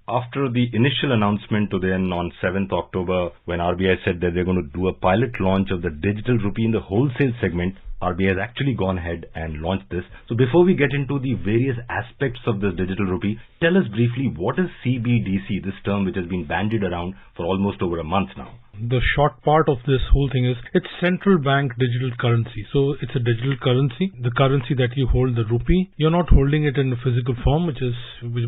After the initial announcement to then on 7th October, when RBI said that they're going to do a pilot launch of the digital rupee in the wholesale segment, RBI has actually gone ahead and launched this. So before we get into the various aspects of this digital rupee, tell us briefly what is CBDC, this term which has been bandied around for almost over a month now. The short part of this whole thing is it's central bank digital currency. So it's a digital currency, the currency that you hold, the rupee. You're not holding it in a physical form, which is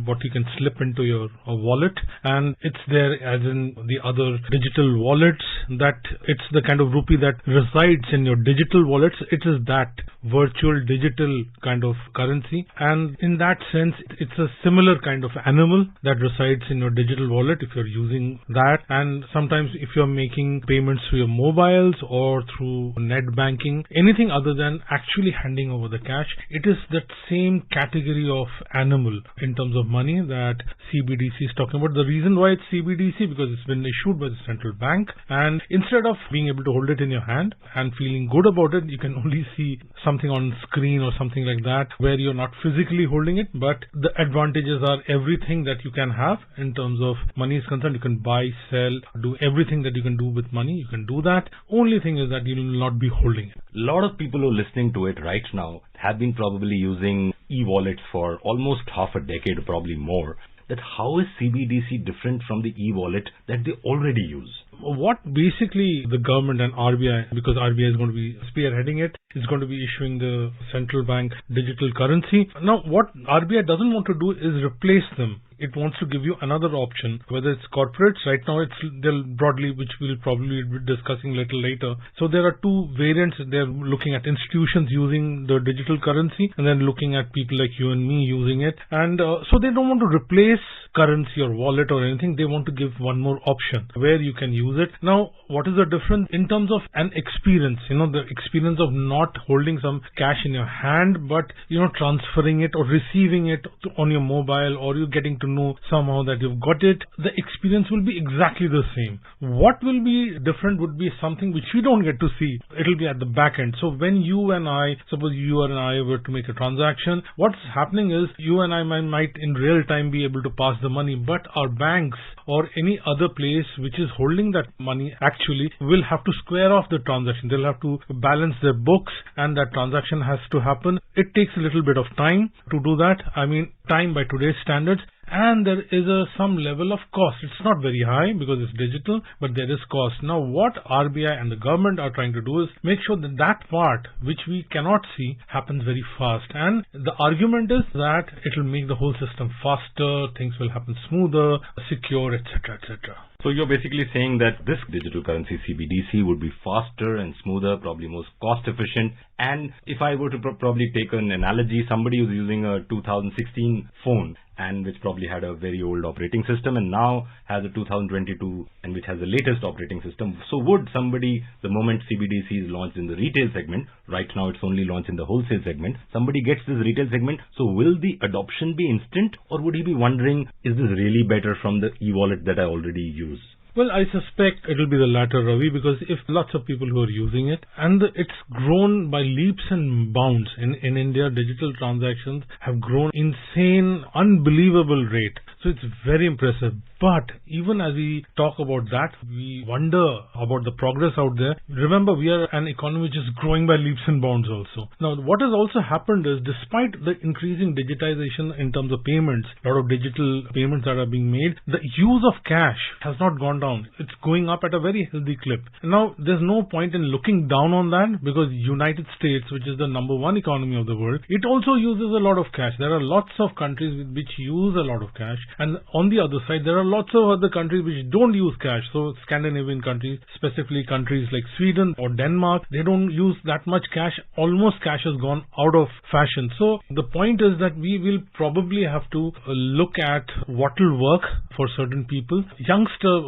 what you can slip into your wallet. And it's there as in the other digital wallets, that it's the kind of rupee that resides in your digital wallets. It is that virtual digital kind of currency. And in that sense, it's a similar kind of animal that resides in your digital wallet if you're using that. And sometimes if you're making payments through your mobiles or through net banking, anything other than actually handing over the cash, it is that same category of animal in terms of money that CBDC is talking about. The reason why it's CBDC, because it's been issued by the central bank, and instead of being able to hold it in your hand and feeling good about it, you can only see something on screen or something like that where you're not physically holding it, but the advantages are everything that you can have in terms of money is concerned. You can buy, sell, do everything that you can do with money. You can do that. Only thing is that you will not be holding it. A lot of people who are listening to it right now have been probably using e-wallets for almost half a decade, probably more. That how is CBDC different from the e-wallet that they already use? What basically the government and RBI, because RBI is going to be spearheading it, is going to be issuing the central bank digital currency. Now, what RBI doesn't want to do is replace them. It wants to give you another option, whether it's corporates. Right now, they'll broadly, which we'll probably be discussing a little later. So there are two variants. They're looking at institutions using the digital currency, and then looking at people like you and me using it. And so they don't want to replace currency or wallet or anything. They want to give one more option where you can use it. Now, what is the difference in terms of an experience? The experience of not holding some cash in your hand, but transferring it or receiving it on your mobile, or you getting to know somehow that you've got it. The experience will be exactly the same. What will be different would be something which we don't get to see. It'll be at the back end. So when you and I, suppose you and I were to make a transaction, what's happening is you and I might in real time be able to pass the money, but our banks or any other place which is holding that money actually will have to square off the transaction. They'll have to balance their books, and that transaction has to happen. It takes a little bit of time to do that. I mean, time by today's standards. And there is some level of cost. It's not very high because it's digital, but there is cost. Now, what RBI and the government are trying to do is make sure that that part, which we cannot see, happens very fast. And the argument is that it will make the whole system faster, things will happen smoother, secure, etc., etc. So you're basically saying that this digital currency CBDC would be faster and smoother, probably most cost efficient. And if I were to probably take an analogy, somebody who's using a 2016 phone and which probably had a very old operating system and now has a 2022 and which has the latest operating system. So would somebody, the moment CBDC is launched in the retail segment, right now it's only launched in the wholesale segment, somebody gets this retail segment, so will the adoption be instant, or would he be wondering, is this really better from the e-wallet that I already use? Well, I suspect it will be the latter, Ravi, because if lots of people who are using it, and it's grown by leaps and bounds. In India, digital transactions have grown insane, unbelievable rate. So it's very impressive. But even as we talk about that, we wonder about the progress out there. Remember, we are an economy which is growing by leaps and bounds also. Now, what has also happened is, despite the increasing digitization in terms of payments, a lot of digital payments that are being made, the use of cash has not gone down. It's going up at a very healthy clip. Now, there's no point in looking down on that, because United States, which is the number one economy of the world, it also uses a lot of cash. There are lots of countries which use a lot of cash. And on the other side, there are lots of other countries which don't use cash. So Scandinavian countries, specifically countries like Sweden or Denmark, they don't use that much cash. Almost cash has gone out of fashion. So the point is that we will probably have to look at what will work for certain people.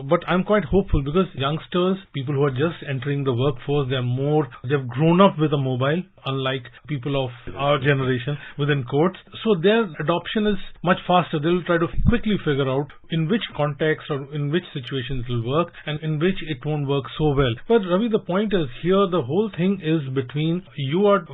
But I'm quite hopeful, because youngsters, people who are just entering the workforce, they've grown up with a mobile, unlike people of our generation, within quotes. So their adoption is much faster. They'll try to quickly figure out in which context or in which situation it will work and in which it won't work so well. But Ravi, the point is here the whole thing is between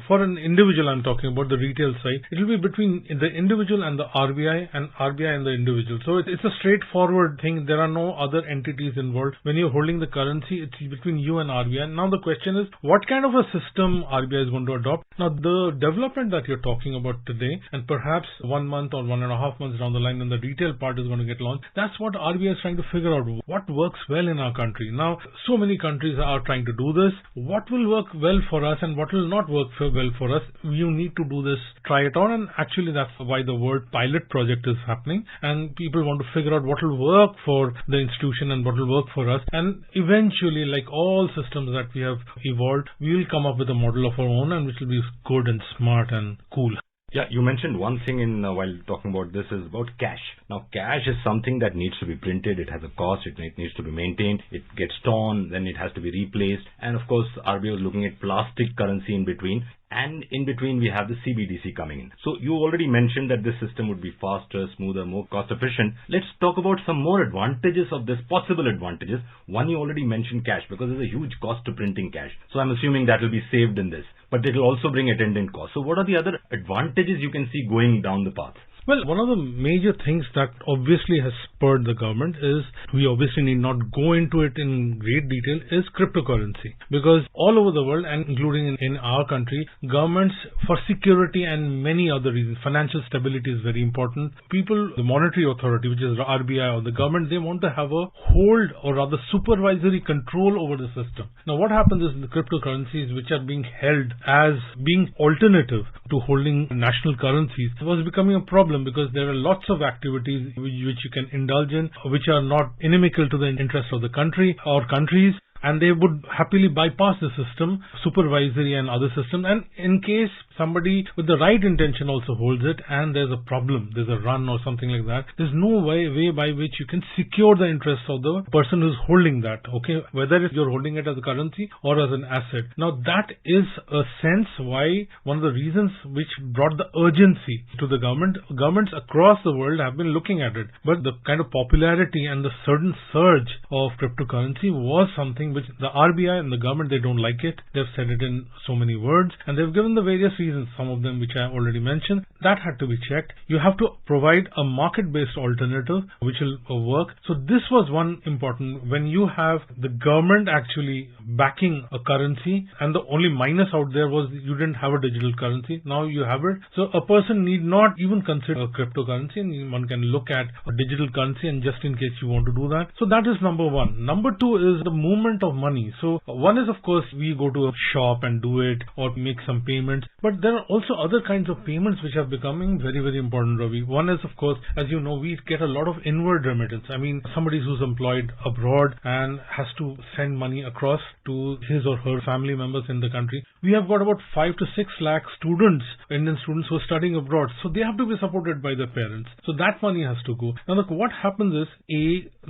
for an individual, I'm talking about the retail side, it will be between the individual and the RBI and RBI and the individual. So it's a straightforward thing. There are no other entities involved. When you're holding the currency, it's between you and RBI. Now the question is, what kind of a system RBI is going to adopt? Now the development that you're talking about today, and perhaps 1 month or 1.5 months down the line when the retail part is going to get launched, that's what RBI is trying to figure out. What works well in our country? Now, so many countries are trying to do this. What will work well for us and what will not work well for us? You need to do this, try it out, and actually that's why the word pilot project is happening, and people want to figure out what will work for the institution and what will work for us, and eventually, like all systems that we have evolved, we will come up with a model of our own and which will be good and smart and cool. Yeah, you mentioned one thing while talking about this is about cash. Now, cash is something that needs to be printed. It has a cost. It needs to be maintained. It gets torn. Then it has to be replaced. And of course, RBI is looking at plastic currency in between. And in between, we have the CBDC coming in. So you already mentioned that this system would be faster, smoother, more cost efficient. Let's talk about some more advantages of this, possible advantages. One, you already mentioned cash, because there's a huge cost to printing cash. So I'm assuming that will be saved in this. But it will also bring attendant costs. So what are the other advantages you can see going down the path? Well, one of the major things that obviously has spurred the government is, we obviously need not go into it in great detail, is cryptocurrency. Because all over the world, and including in our country, governments, for security and many other reasons, financial stability is very important. People, the monetary authority, which is RBI or the government, they want to have a hold or rather supervisory control over the system. Now what happens is the cryptocurrencies which are being held as being alternative to holding national currencies was becoming a problem, because there are lots of activities which you can indulge in which are not inimical to the interest of the country or countries, and they would happily bypass the system, supervisory and other systems. And in case somebody with the right intention also holds it and there's a problem, there's a run or something like that, there's no way by which you can secure the interests of the person who's holding that, okay, whether it's you're holding it as a currency or as an asset. Now that is a sense why one of the reasons which brought the urgency to the government. Governments across the world have been looking at it, but the kind of popularity and the sudden surge of cryptocurrency was something which the RBI and the government, they don't like it. They've said it in so many words, and they've given the various reasons, some of them which I already mentioned. That had to be checked. You have to provide a market-based alternative which will work. So this was one important, when you have the government actually backing a currency, and the only minus out there was you didn't have a digital currency. Now you have it. So a person need not even consider a cryptocurrency, and one can look at a digital currency, and just in case you want to do that. So that is number one. Number two is the movement of money. So one is, of course, we go to a shop and do it or make some payments, but there are also other kinds of payments which are becoming very, very important, Ravi. One is, of course, as you know, we get a lot of inward remittance. I mean, somebody who's employed abroad and has to send money across to his or her family members in the country. We have got about 5 to 6 lakh students, Indian students who are studying abroad. So they have to be supported by their parents. So that money has to go. Now look, what happens is,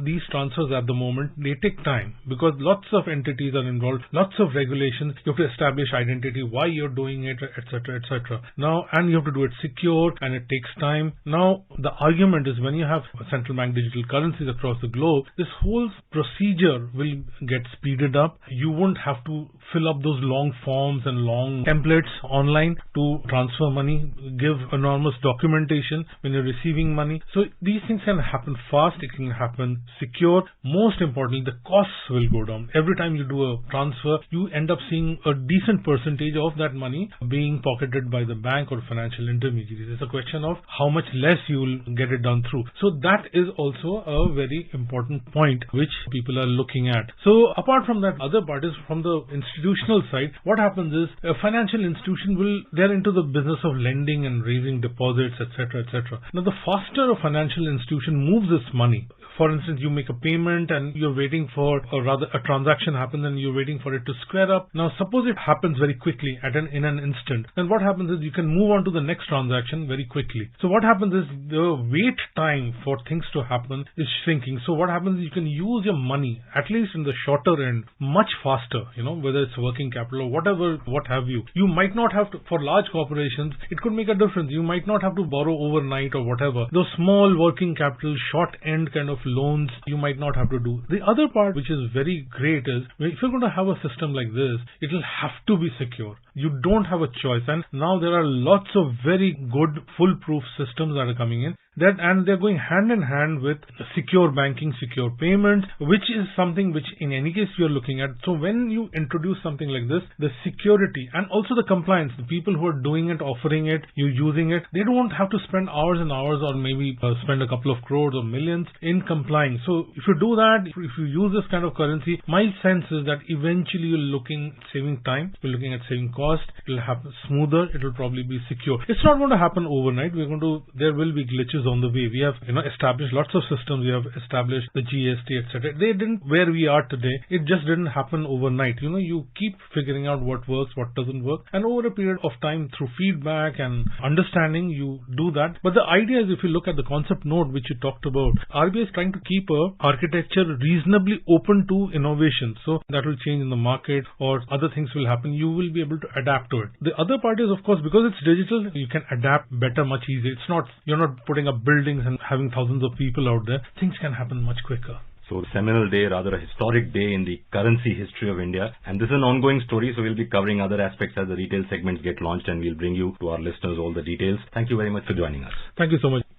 these transfers at the moment, they take time because lots of entities are involved, lots of regulations. You have to establish identity, why you're doing it, etc., etc. Now, and you have to do it secure, and it takes time. Now, the argument is, when you have central bank digital currencies across the globe, this whole procedure will get speeded up. You won't have to fill up those long forms and long templates online to transfer money, give enormous documentation when you're receiving money. So these things can happen fast, it can happen secure. Most importantly, the costs will go down. Every time you do a transfer, you end up seeing a decent percentage of that money being pocketed by the bank or financial intermediaries. It's a question of how much less you will get it done through. So that is also a very important point which people are looking at. So apart from that, other part is from the institutional side. What happens is, a financial institution they're into the business of lending and raising deposits, etc., etc. Now, the faster a financial institution moves its money, for instance, you make a payment and you're waiting for, or rather a transaction happens and you're waiting for it to square up. Now, suppose it happens very quickly in an instant. Then what happens is you can move on to the next transaction very quickly. So what happens is the wait time for things to happen is shrinking. So what happens is you can use your money, at least in the shorter end, much faster, whether it's working capital or whatever, what have you. You might not have to, for large corporations, it could make a difference. You might not have to borrow overnight or whatever. Those small working capital, short end kind of loans, you might not have to do. The other part, which is very great, is if you're going to have a system like this, it will have to be secure. You don't have a choice. And now there are lots of very good foolproof systems that are coming in. And they're going hand in hand with secure banking, secure payments, which is something which in any case you're looking at. So when you introduce something like this, the security and also the compliance, the people who are doing it, offering it, you using it, they don't have to spend hours and hours or maybe spend a couple of crores or millions in complying. So if you do that, if you use this kind of currency, my sense is that eventually you're looking at saving time, you're looking at saving cost, it will happen smoother, it will probably be secure. It's not going to happen overnight. There will be glitches on the way. We have established lots of systems. We have established the GST, etc. They didn't where we are today. It just didn't happen overnight. You keep figuring out what works, what doesn't work, and over a period of time through feedback and understanding, you do that. But the idea is, if you look at the concept note which you talked about, RBI is trying to keep a architecture reasonably open to innovation. So that will change in the market or other things will happen. You will be able to adapt to it. The other part is, of course, because it's digital, you can adapt better, much easier. You're not putting up buildings and having thousands of people out there. Things can happen much quicker. So a seminal day, rather a historic day in the currency history of India. And this is an ongoing story, so we'll be covering other aspects as the retail segments get launched, and we'll bring you to our listeners all the details. Thank you very much for joining us. Thank you so much.